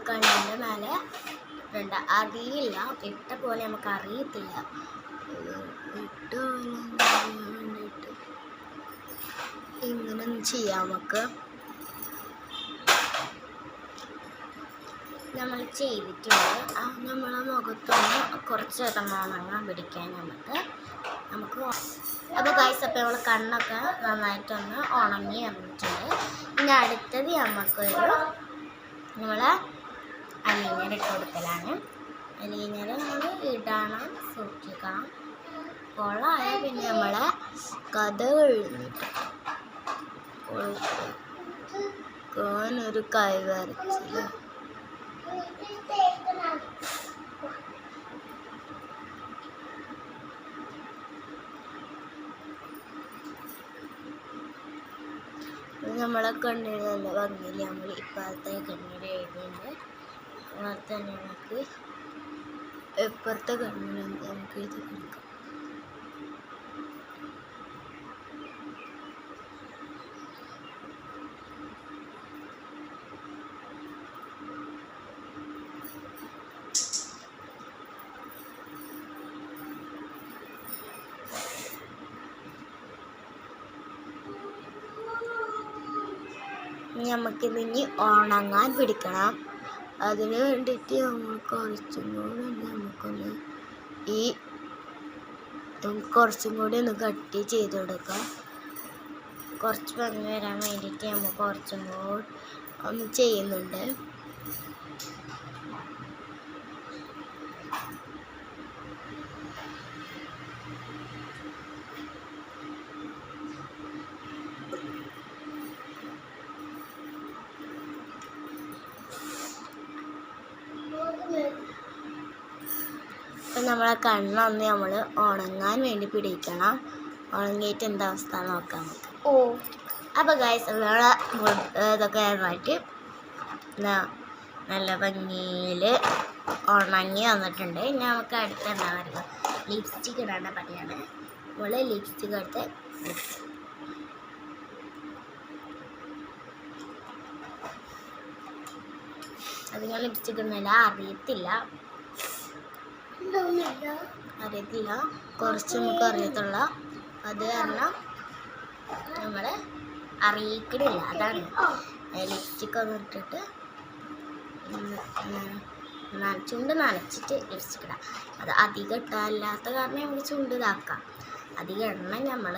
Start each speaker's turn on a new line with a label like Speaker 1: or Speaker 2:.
Speaker 1: കണ്ണിൻ്റെ മേലെ ഇടണ്ട. അറിയില്ല, ഇട്ട പോലെ നമുക്ക് അറിയത്തില്ല. ഇട്ട വേണ്ടിയിട്ട് ഇങ്ങനെ ചെയ്യാം. നമുക്ക് നമ്മൾ ചെയ്തിട്ടുണ്ട്. നമ്മളെ മുഖത്തൊന്ന് കുറച്ച് ഉണങ്ങാൻ പിടിക്കാൻ നമുക്ക് അപ്പോൾ ഗൈസ്, അപ്പോൾ നമ്മൾ കണ്ണൊക്കെ നന്നായിട്ടൊന്ന് ഉണങ്ങി വന്നിട്ടുണ്ട്. ഇനി അടുത്തത് നമുക്കൊരു നമ്മളെ അലീനർ ഇട്ട് കൊടുക്കലാണ്. അലീനർ നമ്മൾ ഇടണം, സൂക്ഷിക്കണം. കൊളായ പിന്നെ നമ്മളെ കഥ കഴിഞ്ഞിട്ട് ഒരു കൈ വരച്ചില്ല. നമ്മളെ കണ്ണിന് നല്ല ഭംഗിയില്ല. നമ്മൾ ഇപ്പോഴത്തെ കണ്ണിന് എഴുതുന്നുണ്ട്. അതുപോലെ തന്നെ നമുക്ക് ഇപ്പുറത്തെ കണ്ണിന് നമുക്ക് എഴുതി കൊടുക്കാം. നമുക്കിതിനി ഉണങ്ങാൻ പിടിക്കണം. അതിന് വേണ്ടിയിട്ട് നമ്മൾ കുറച്ചും കൂടി ഒന്ന് കട്ടി ചെയ്ത് കൊടുക്കാം. കുറച്ച് ഭംഗി വരാൻ വേണ്ടിയിട്ട് നമ്മൾ കുറച്ചും കൂടി ഒന്ന് ചെയ്യുന്നുണ്ട്. അപ്പം നമ്മളെ കണ്ണൊന്ന് നമ്മൾ ഉണങ്ങാൻ വേണ്ടി പിടിക്കണം. ഉണങ്ങിയിട്ട് എന്താ അവസ്ഥ നോക്കാം നമുക്ക്. അപ്പോൾ ഗൈസ്, നമ്മളെ ഇതൊക്കെ ആയിട്ട് നല്ല ഭംഗിയിൽ ഉണങ്ങി വന്നിട്ടുണ്ട്. ഇനി നമുക്ക് അടുത്ത് എന്താ പറയുക, ലിപ്സ്റ്റിക്ക് ഇടാണ്ട പണിയാണ്. നമ്മൾ ലിപ്സ്റ്റിക്ക് എടുത്ത് അധികം ലിപ്സ്റ്റിക്ക് ഒന്നുമില്ല, അറിയത്തില്ല, കുറച്ച് നമുക്ക് അറിയത്തുള്ള. അത് കാരണം നമ്മൾ അറിയിക്കണില്ല. അതാണ് ലിപ്സ്റ്റിക്ക് ഒന്ന് ഇട്ടിട്ട് ചുണ്ട് നനച്ചിട്ട് ലിപ്സ്റ്റിക്ക് ഇടാം. അത് അധികം ഇട്ടാല്ലാത്ത കാരണം നമുക്ക് ചുണ്ട് ഇതാക്കാം. അധികം എണ്ണ നമ്മൾ